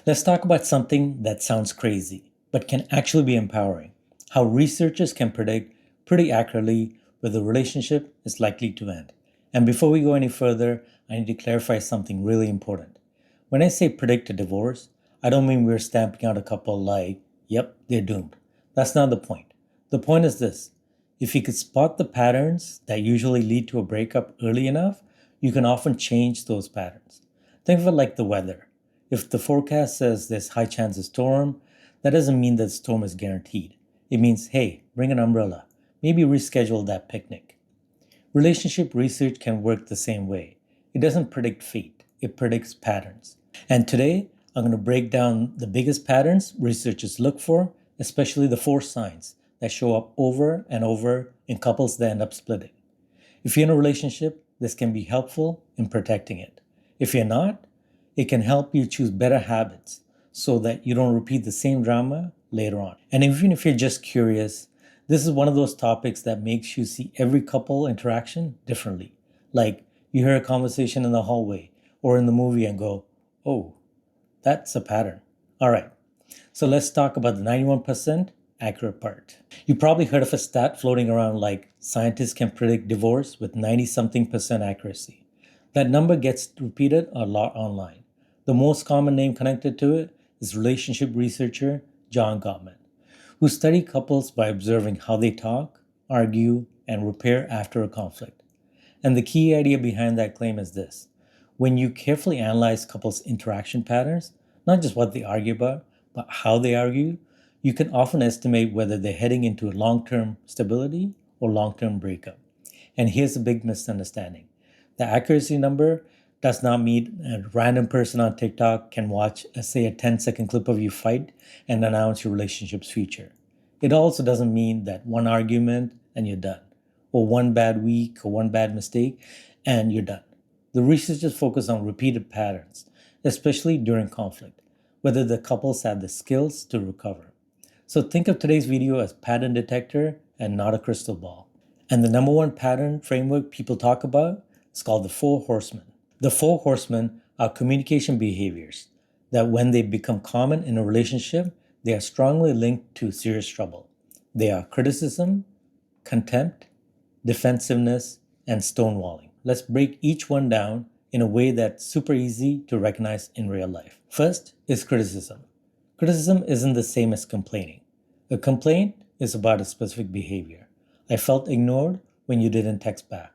Let's talk about something that sounds crazy, but can actually be empowering. How researchers can predict pretty accurately whether a relationship is likely to end. And before we go any further, I need to clarify something really important. When I say predict a divorce, I don't mean we're stamping out a couple like, yep, they're doomed. That's not the point. The point is this: if you could spot the patterns that usually lead to a breakup early enough, you can often change those patterns. Think of it like the weather. If the forecast says there's high chance of storm, that doesn't mean that the storm is guaranteed. It means, hey, bring an umbrella. Maybe reschedule that picnic. Relationship research can work the same way. It doesn't predict fate, it predicts patterns. And today, I'm going to break down the biggest patterns researchers look for, especially the 4 signs that show up over and over in couples that end up splitting. If you're in a relationship, this can be helpful in protecting it. If you're not, it can help you choose better habits so that you don't repeat the same drama later on. And even if you're just curious, this is one of those topics that makes you see every couple interaction differently. Like you hear a conversation in the hallway or in the movie and go, oh, that's a pattern. All right, so let's talk about the 91% accurate part. You probably heard of a stat floating around like scientists can predict divorce with 90-something% accuracy. That number gets repeated a lot online. The most common name connected to it is relationship researcher John Gottman, who studied couples by observing how they talk, argue, and repair after a conflict. And the key idea behind that claim is this: when you carefully analyze couples' interaction patterns, not just what they argue about, but how they argue, you can often estimate whether they're heading into a long-term stability or long-term breakup. And here's a big misunderstanding. The accuracy number does not mean a random person on TikTok can watch, say, a 10-second clip of you fight and announce your relationship's future. It also doesn't mean that one argument and you're done, or one bad week or one bad mistake and you're done. The researchers focus on repeated patterns, especially during conflict, whether the couples have the skills to recover. So think of today's video as pattern detector and not a crystal ball. And the number one pattern framework people talk about is called the 4 Horsemen. The 4 Horsemen are communication behaviors that when they become common in a relationship, they are strongly linked to serious trouble. They are criticism, contempt, defensiveness, and stonewalling. Let's break each one down in a way that's super easy to recognize in real life. First is criticism. Criticism isn't the same as complaining. A complaint is about a specific behavior. I felt ignored when you didn't text back.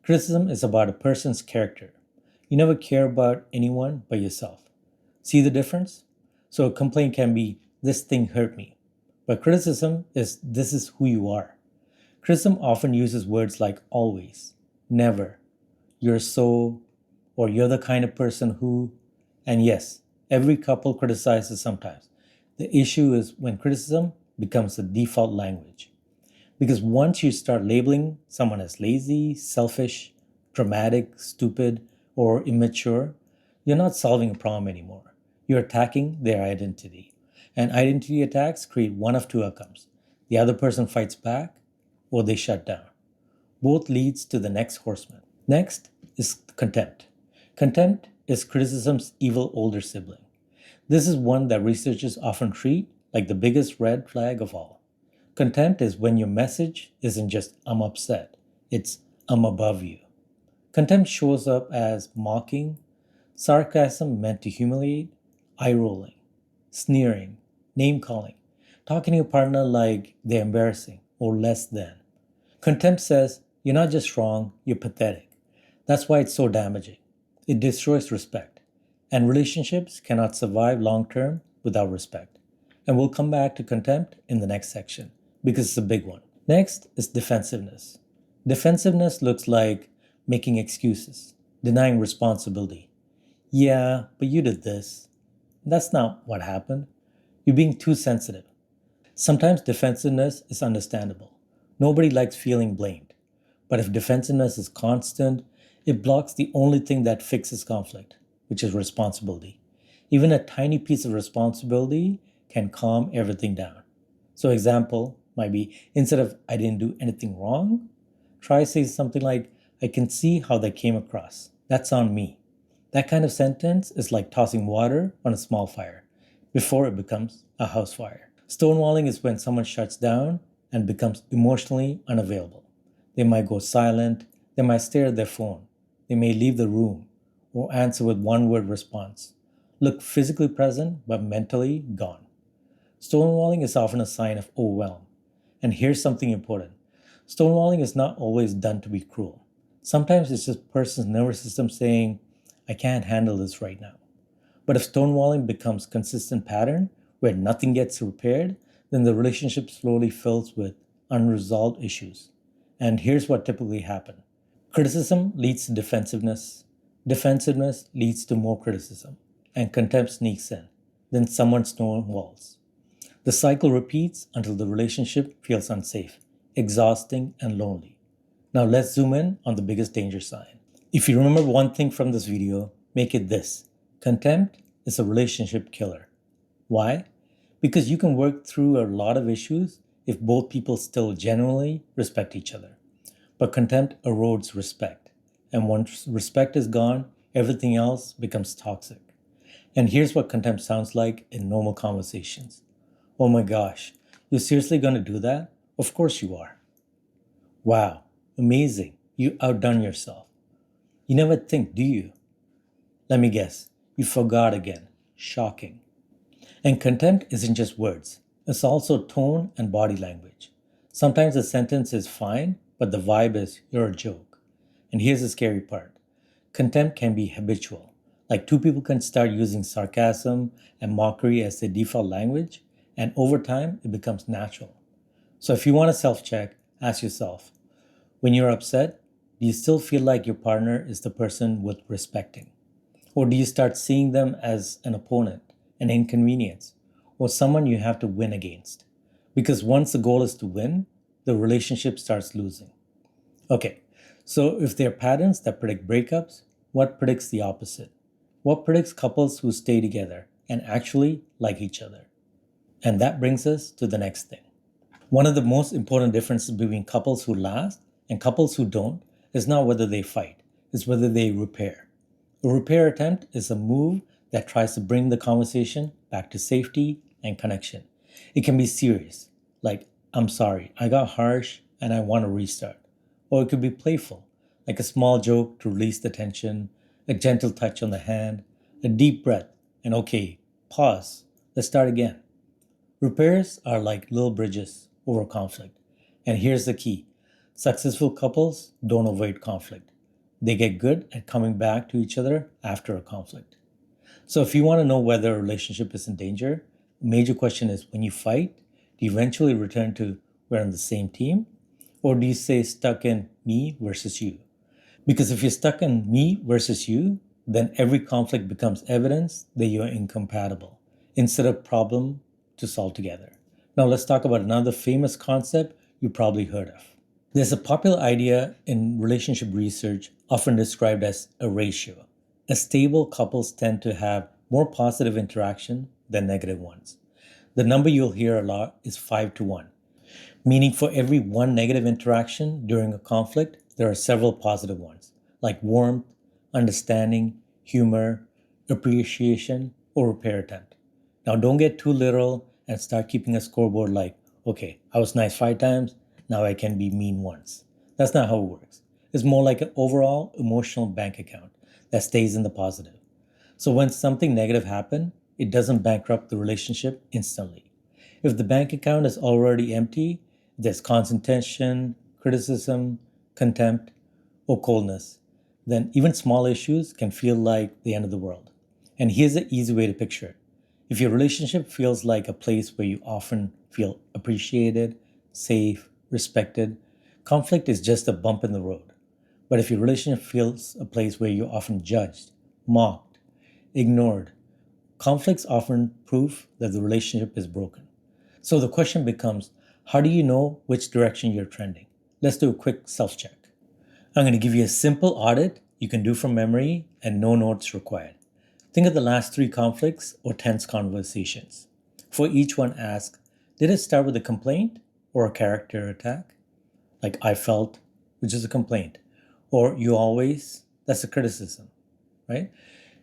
Criticism is about a person's character. You never care about anyone but yourself. See the difference? So a complaint can be, this thing hurt me. But criticism is, this is who you are. Criticism often uses words like always, never, you're so, or you're the kind of person who, and yes, every couple criticizes sometimes. The issue is when criticism becomes the default language. Because once you start labeling someone as lazy, selfish, dramatic, stupid, or immature, you're not solving a problem anymore. You're attacking their identity. And identity attacks create one of 2 outcomes. The other person fights back, or they shut down. Both leads to the next horseman. Next is contempt. Contempt is criticism's evil older sibling. This is one that researchers often treat like the biggest red flag of all. Contempt is when your message isn't just I'm upset, it's I'm above you. Contempt shows up as mocking, sarcasm meant to humiliate, eye-rolling, sneering, name-calling, talking to your partner like they're embarrassing or less than. Contempt says, you're not just wrong, you're pathetic. That's why it's so damaging. It destroys respect. And relationships cannot survive long-term without respect. And we'll come back to contempt in the next section because it's a big one. Next is defensiveness. Defensiveness looks like making excuses, denying responsibility. Yeah, but you did this. That's not what happened. You're being too sensitive. Sometimes defensiveness is understandable. Nobody likes feeling blamed. But if defensiveness is constant, it blocks the only thing that fixes conflict, which is responsibility. Even a tiny piece of responsibility can calm everything down. So example might be, instead of I didn't do anything wrong, try saying something like, I can see how that came across. That's on me. That kind of sentence is like tossing water on a small fire before it becomes a house fire. Stonewalling is when someone shuts down and becomes emotionally unavailable. They might go silent, they might stare at their phone, they may leave the room or answer with one word response, look physically present but mentally gone. Stonewalling is often a sign of overwhelm. And here's something important. Stonewalling is not always done to be cruel. Sometimes it's just a person's nervous system saying, I can't handle this right now. But if stonewalling becomes a consistent pattern where nothing gets repaired, then the relationship slowly fills with unresolved issues. And here's what typically happens. Criticism leads to defensiveness. Defensiveness leads to more criticism. And contempt sneaks in. Then someone stonewalls. The cycle repeats until the relationship feels unsafe, exhausting, and lonely. Now let's zoom in on the biggest danger sign. If you remember one thing from this video, make it this. Contempt is a relationship killer. Why? Because you can work through a lot of issues if both people still genuinely respect each other. But contempt erodes respect. And once respect is gone, everything else becomes toxic. And here's what contempt sounds like in normal conversations. Oh my gosh, you're seriously going to do that? Of course you are. Wow, amazing. You outdone yourself. You never think, do you? Let me guess. You forgot again. Shocking. And contempt isn't just words. It's also tone and body language. Sometimes the sentence is fine, but the vibe is, you're a joke. And here's the scary part. Contempt can be habitual. Like two people can start using sarcasm and mockery as their default language, and over time, it becomes natural. So if you want to self-check, ask yourself, when you're upset, do you still feel like your partner is the person worth respecting? Or do you start seeing them as an opponent, an inconvenience, or someone you have to win against? Because once the goal is to win, the relationship starts losing. Okay, so if there are patterns that predict breakups, what predicts the opposite? What predicts couples who stay together and actually like each other? And that brings us to the next thing. One of the most important differences between couples who last and couples who don't is not whether they fight, it's whether they repair. A repair attempt is a move that tries to bring the conversation back to safety and connection. It can be serious, like, I'm sorry, I got harsh and I want to restart. Or it could be playful, like a small joke to release the tension, a gentle touch on the hand, a deep breath, and okay, pause, let's start again. Repairs are like little bridges over conflict. And here's the key. Successful couples don't avoid conflict. They get good at coming back to each other after a conflict. So if you want to know whether a relationship is in danger, a major question is when you fight, do you eventually return to we're on the same team? Or do you stay stuck in me versus you? Because if you're stuck in me versus you, then every conflict becomes evidence that you're incompatible instead of problem to solve together. Now let's talk about another famous concept you probably heard of. There's a popular idea in relationship research often described as a ratio. A stable couples tend to have more positive interaction than negative ones. The number you'll hear a lot is 5-1, meaning for every one negative interaction during a conflict, there are several positive ones, like warmth, understanding, humor, appreciation, or repair attempt. Now don't get too literal and start keeping a scoreboard like, okay, I was nice 5 times, now I can be mean once. That's not how it works. It's more like an overall emotional bank account that stays in the positive. So when something negative happens, it doesn't bankrupt the relationship instantly. If the bank account is already empty, there's constant tension, criticism, contempt, or coldness, then even small issues can feel like the end of the world. And here's an easy way to picture it. If your relationship feels like a place where you often feel appreciated, safe, respected, conflict is just a bump in the road. But if your relationship feels a place where you're often judged, mocked, ignored, conflict's often proof that the relationship is broken. So the question becomes, how do you know which direction you're trending? Let's do a quick self-check. I'm going to give you a simple audit you can do from memory and no notes required. Think of the last 3 conflicts or tense conversations. For each one, ask, did it start with a complaint or a character attack? Like I felt, which is a complaint. Or you always, that's a criticism, right?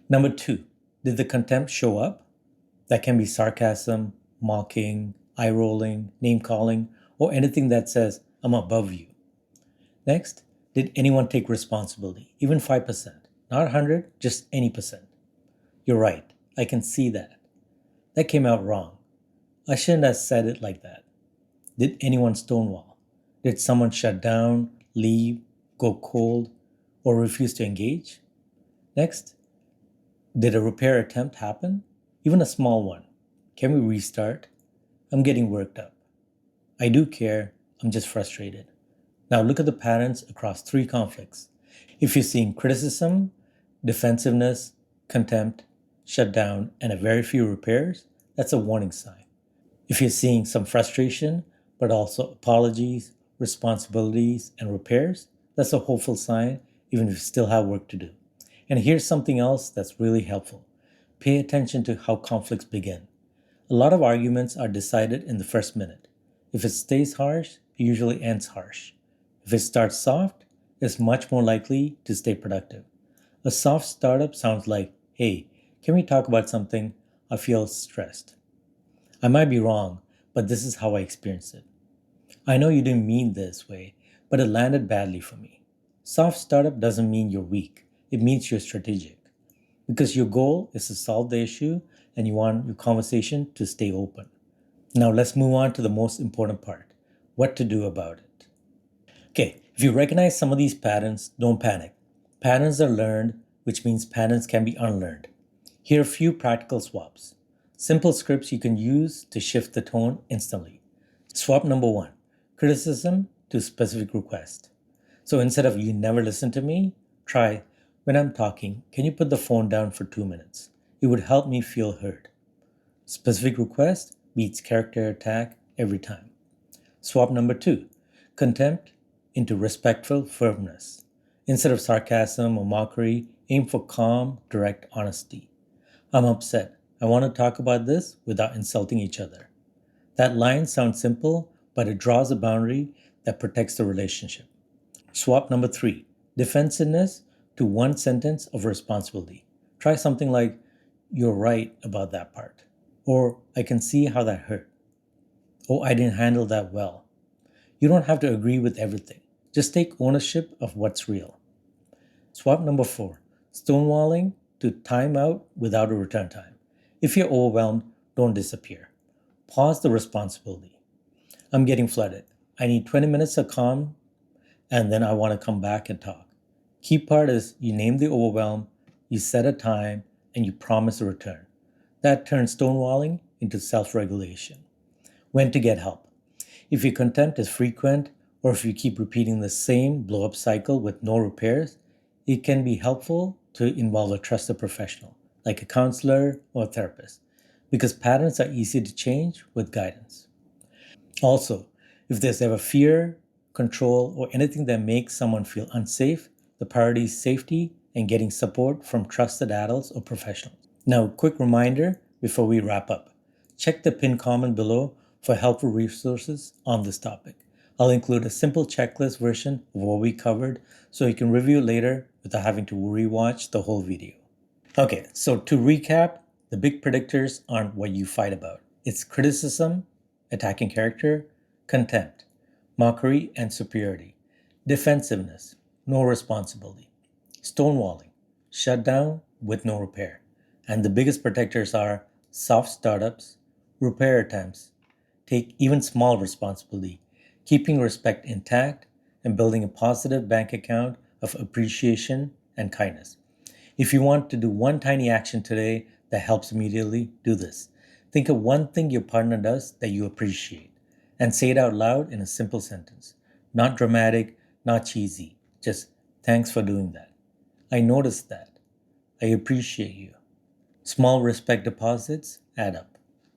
Number two, did the contempt show up? That can be sarcasm, mocking, eye rolling, name calling, or anything that says, I'm above you. Next, did anyone take responsibility? Even 5%. Not 100, just any percent. You're right. I can see that. That came out wrong. I shouldn't have said it like that. Did anyone stonewall? Did someone shut down, leave, go cold, or refuse to engage? Next, did a repair attempt happen? Even a small one. Can we restart? I'm getting worked up. I do care, I'm just frustrated. Now look at the patterns across 3 conflicts. If you're seeing criticism, defensiveness, contempt, shutdown, and a very few repairs, that's a warning sign. If you're seeing some frustration, but also apologies, responsibilities, and repairs, that's a hopeful sign, even if you still have work to do. And here's something else that's really helpful. Pay attention to how conflicts begin. A lot of arguments are decided in the first minute. If it stays harsh, it usually ends harsh. If it starts soft, it's much more likely to stay productive. A soft startup sounds like, hey, can we talk about something? I feel stressed. I might be wrong, but this is how I experienced it. I know you didn't mean this way, but it landed badly for me. Soft startup doesn't mean you're weak. It means you're strategic. Because your goal is to solve the issue and you want your conversation to stay open. Now let's move on to the most important part. What to do about it. Okay, if you recognize some of these patterns, don't panic. Patterns are learned, which means patterns can be unlearned. Here are a few practical swaps. Simple scripts you can use to shift the tone instantly. Swap number 1, criticism to specific request. So instead of you never listen to me, try, when I'm talking, can you put the phone down for 2 minutes? It would help me feel heard. Specific request beats character attack every time. Swap number 2, contempt into respectful firmness. Instead of sarcasm or mockery, aim for calm, direct honesty. I'm upset. I want to talk about this without insulting each other. That line sounds simple, but it draws a boundary that protects the relationship. Swap number 3, defensiveness to one sentence of responsibility. Try something like, you're right about that part. Or, I can see how that hurt. Oh, I didn't handle that well. You don't have to agree with everything. Just take ownership of what's real. Swap number 4, stonewalling to time out without a return time. If you're overwhelmed, don't disappear. Pause the responsibility. I'm getting flooded. I need 20 minutes of calm, and then I want to come back and talk. Key part is you name the overwhelm, you set a time, and you promise a return. That turns stonewalling into self-regulation. When to get help. If your contempt is frequent, or if you keep repeating the same blow-up cycle with no repairs, it can be helpful to involve a trusted professional, like a counselor or a therapist, because patterns are easy to change with guidance. Also, if there's ever fear, control, or anything that makes someone feel unsafe, the priority is safety and getting support from trusted adults or professionals. Now, a quick reminder before we wrap up. Check the pinned comment below for helpful resources on this topic. I'll include a simple checklist version of what we covered so you can review later without having to rewatch the whole video. Okay, so to recap, the big predictors aren't what you fight about. It's criticism, attacking character, contempt, mockery and superiority, defensiveness, no responsibility, stonewalling, shutdown with no repair. And the biggest protectors are soft startups, repair attempts, take even small responsibility, keeping respect intact, and building a positive bank account of appreciation and kindness. If you want to do one tiny action today that helps immediately, do this. Think of one thing your partner does that you appreciate and say it out loud in a simple sentence. Not dramatic, not cheesy, just thanks for doing that. I noticed that. I appreciate you. Small respect deposits add up.